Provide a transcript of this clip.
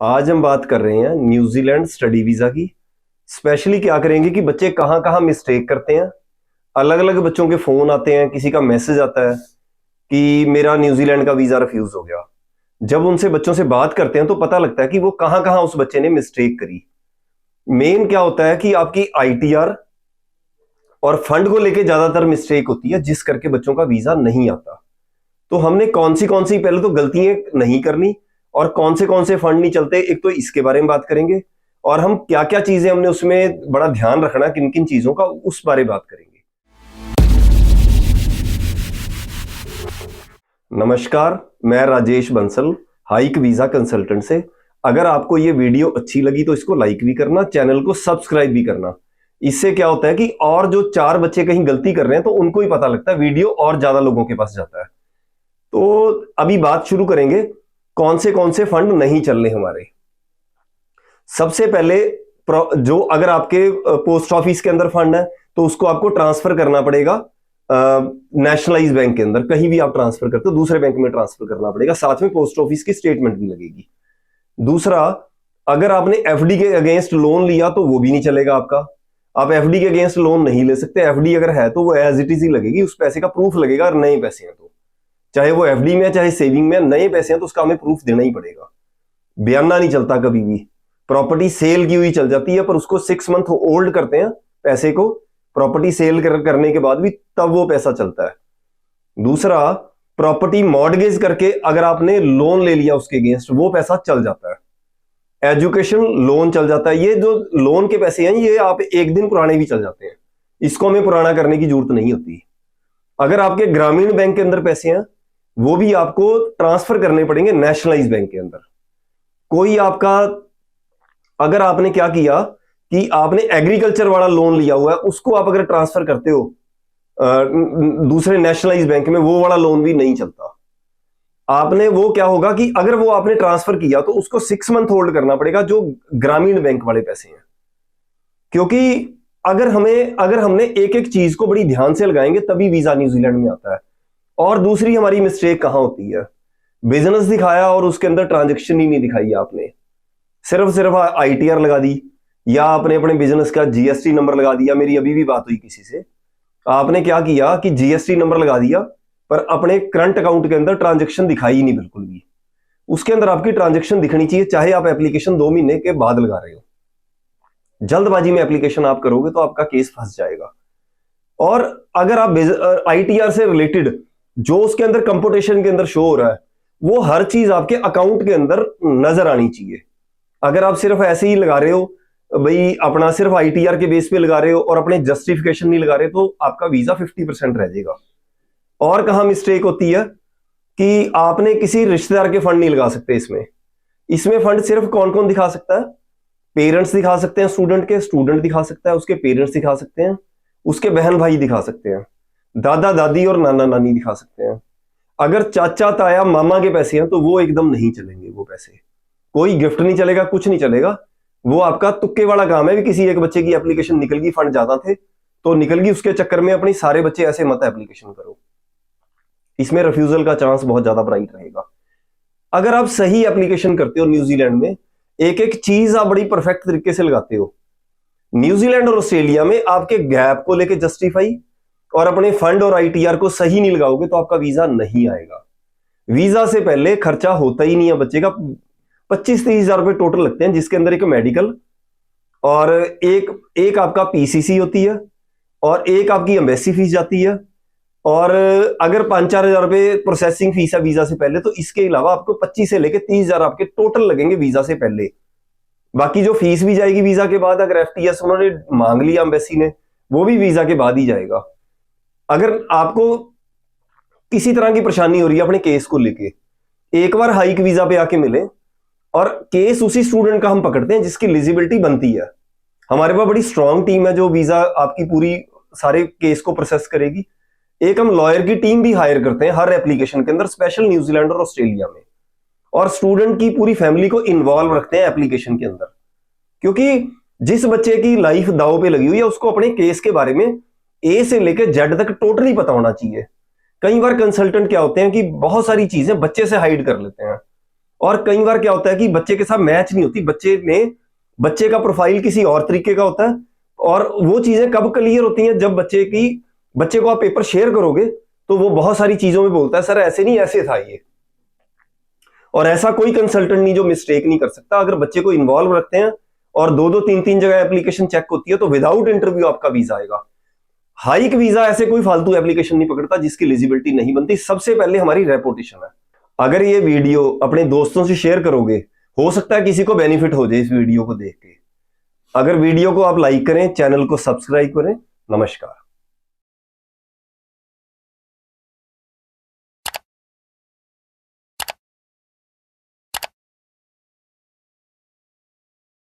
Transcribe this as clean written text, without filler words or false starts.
आज हम बात कर रहे हैं न्यूजीलैंड स्टडी वीजा की। स्पेशली क्या करेंगे कि बच्चे कहाँ कहाँ मिस्टेक करते हैं। अलग अलग बच्चों के फोन आते हैं, किसी का मैसेज आता है कि मेरा न्यूजीलैंड का वीजा रिफ्यूज हो गया। जब उनसे बच्चों से बात करते हैं तो पता लगता है कि वो कहाँ कहाँ उस बच्चे ने मिस्टेक करी। मेन क्या होता है कि आपकी आईटीआर और फंड को लेके ज्यादातर मिस्टेक होती है, जिस करके बच्चों का वीजा नहीं आता। तो हमने कौन सी पहले तो गलतियां नहीं करनी और कौन से फंड नहीं चलते, एक तो इसके बारे में बात करेंगे। और हम क्या क्या चीजें हमने उसमें बड़ा ध्यान रखना, किन किन चीजों का, उस बारे में बात करेंगे। नमस्कार, मैं Rajesh Bansal, hike visa consultant से। अगर आपको ये वीडियो अच्छी लगी तो इसको लाइक भी करना, चैनल को सब्सक्राइब भी करना। इससे क्या होता है कि और जो चार बच्चे कहीं गलती कर रहे हैं तो उनको ही पता लगता है, वीडियो और ज्यादा लोगों के पास जाता है। तो अभी बात शुरू करेंगे कौन से फंड नहीं चल रहे हमारे। सबसे पहले जो अगर आपके पोस्ट ऑफिस के अंदर फंड है तो उसको आपको ट्रांसफर करना पड़ेगा नेशनलाइज बैंक के अंदर। कहीं भी आप ट्रांसफर करते हो दूसरे बैंक में ट्रांसफर करना पड़ेगा, साथ में पोस्ट ऑफिस की स्टेटमेंट भी लगेगी। दूसरा, अगर आपने एफडी के अगेंस्ट लोन लिया तो वो भी नहीं चलेगा आपका। आप एफडी के अगेंस्ट लोन नहीं ले सकते। एफडी अगर है तो वो एज इट इज ही लगेगी, उस पैसे का प्रूफ लगेगा। और नए पैसे हैं तो चाहे वो एफडी में है चाहे सेविंग में, नए पैसे हैं तो उसका हमें प्रूफ देना ही पड़ेगा। बयाना नहीं चलता कभी भी। प्रॉपर्टी सेल की हुई चल जाती है पर उसको 6 मंथ होल्ड करते हैं पैसे को। प्रॉपर्टी सेल करने के बाद भी तब वो पैसा चलता है। दूसरा, प्रॉपर्टी मॉर्गेज करके अगर आपने लोन ले लिया उसके अगेंस्ट, वो पैसा चल जाता है। एजुकेशन लोन चल जाता है। ये जो लोन के पैसे हैं ये आप एक दिन पुराने भी चल जाते हैं, इसको हमें पुराना करने की जरूरत नहीं होती। अगर आपके ग्रामीण बैंक के अंदर पैसे हैं वो भी आपको ट्रांसफर करने पड़ेंगे नेशनलाइज बैंक के अंदर। कोई आपका, अगर आपने क्या किया कि आपने एग्रीकल्चर वाला लोन लिया हुआ है, उसको आप अगर ट्रांसफर करते हो दूसरे नेशनलाइज बैंक में, वो वाला लोन भी नहीं चलता। आपने वो क्या होगा कि अगर वो आपने ट्रांसफर किया तो उसको 6 मंथ होल्ड करना पड़ेगा, जो ग्रामीण बैंक वाले पैसे हैं। क्योंकि अगर हमने एक एक चीज को बड़ी ध्यान से लगाएंगे तभी वीजा न्यूजीलैंड में आता है। और दूसरी हमारी मिस्टेक कहां होती है, बिजनेस दिखाया और उसके अंदर ट्रांजेक्शन ही नहीं दिखाई आपने। सिर्फ आईटीआर लगा दी, या आपने अपने बिजनेस का जीएसटी नंबर लगा दिया। मेरी अभी भी बात हुई किसी से, आपने क्या किया कि जीएसटी नंबर लगा दिया पर अपने करंट अकाउंट के अंदर ट्रांजेक्शन दिखाई ही नहीं बिल्कुल भी। उसके अंदर आपकी ट्रांजेक्शन दिखनी चाहिए, चाहे आप एप्लीकेशन 2 महीने के बाद लगा रहे हो। जल्दबाजी में एप्लीकेशन आप करोगे तो आपका केस फंस जाएगा। और अगर आप आईटीआर से रिलेटेड जो उसके अंदर कंप्यूटेशन के अंदर शो हो रहा है, वो हर चीज आपके अकाउंट के अंदर नजर आनी चाहिए। अगर आप सिर्फ ऐसे ही लगा रहे हो, भाई अपना सिर्फ आईटीआर के बेस पे लगा रहे हो और अपने जस्टिफिकेशन नहीं लगा रहे, तो आपका वीजा 50% रह जाएगा। और कहां मिस्टेक होती है कि आपने किसी रिश्तेदार के फंड नहीं लगा सकते इसमें। इसमें फंड सिर्फ कौन कौन दिखा सकता है? पेरेंट्स दिखा सकते हैं स्टूडेंट के, स्टूडेंट दिखा सकता है, उसके पेरेंट्स दिखा सकते हैं, उसके बहन भाई दिखा सकते हैं, दादा दादी और नाना नानी दिखा सकते हैं। अगर चाचा ताया मामा के पैसे हैं तो वो एकदम नहीं चलेंगे। वो पैसे कोई गिफ्ट नहीं चलेगा, कुछ नहीं चलेगा। वो आपका तुक्के वाला काम है। भी किसी एक बच्चे की एप्लीकेशन निकल गई, फंड ज्यादा थे तो निकल गई, उसके चक्कर में अपनी सारे बच्चे ऐसे मत एप्लीकेशन करो। इसमें रिफ्यूजल का चांस बहुत ज्यादा ब्राइट रहेगा। अगर आप सही एप्लीकेशन करते हो न्यूजीलैंड में, एक एक चीज आप बड़ी परफेक्ट तरीके से लगाते हो। न्यूजीलैंड और ऑस्ट्रेलिया में आपके गैप को लेके जस्टिफाई और अपने फंड और आईटीआर को सही नहीं लगाओगे तो आपका वीजा नहीं आएगा। वीजा से पहले खर्चा होता ही नहीं है बच्चे का। 25-30 हजार रुपए टोटल लगते हैं, जिसके अंदर एक मेडिकल और एक आपका पीसीसी होती है और एक आपकी एम्बेसी फीस जाती है। और अगर 5-4 हजार रुपए प्रोसेसिंग फीस है वीजा से पहले, तो इसके अलावा आपको 25 से लेकर 30 हजार आपके टोटल लगेंगे वीजा से पहले। बाकी जो फीस भी जाएगी वीजा के बाद, अगर एफटीएस उन्होंने मांग लिया एम्बेसी ने, वो भी वीजा के बाद ही जाएगा। अगर आपको किसी तरह की परेशानी हो रही है अपने केस को लेके, एक बार हाइक वीजा पे आके मिले। और केस उसी स्टूडेंट का हम पकड़ते हैं जिसकी एलिजिबिलिटी बनती है। हमारे पास बड़ी स्ट्रांग टीम है जो वीजा आपकी पूरी सारे केस को प्रोसेस करेगी। एक हम लॉयर की टीम भी हायर करते हैं हर एप्लीकेशन के अंदर, स्पेशल न्यूजीलैंड और ऑस्ट्रेलिया में। और स्टूडेंट की पूरी फैमिली को इन्वॉल्व रखते हैं एप्लीकेशन के अंदर, क्योंकि जिस बच्चे की लाइफ दांव पे लगी हुई है उसको अपने केस के बारे में ए से लेकर जेड तक टोटली पता होना चाहिए। कई बार कंसल्टेंट क्या होते हैं कि बहुत सारी चीजें बच्चे से हाइड कर लेते हैं। और कई बार क्या होता है कि बच्चे के साथ मैच नहीं होती, बच्चे का प्रोफाइल किसी और तरीके का होता है। और वो चीजें कब क्लियर होती हैं, जब बच्चे को आप पेपर शेयर करोगे तो वो बहुत सारी चीजों में बोलता है सर ऐसे नहीं, ऐसे था ये। और ऐसा कोई कंसल्टेंट नहीं जो मिस्टेक नहीं कर सकता। अगर बच्चे को इन्वॉल्व रखते हैं और 2-2 3-3 जगह एप्लीकेशन चेक होती है तो विदाउट इंटरव्यू आपका वीजा आएगा। हाइक वीजा ऐसे कोई फालतू एप्लीकेशन नहीं पकड़ता जिसकी एलिजिबिलिटी नहीं बनती। सबसे पहले हमारी रेपुटेशन है। अगर ये वीडियो अपने दोस्तों से शेयर करोगे, हो सकता है किसी को बेनिफिट हो जाए इस वीडियो को देख के। अगर वीडियो को आप लाइक करें, चैनल को सब्सक्राइब करें। नमस्कार।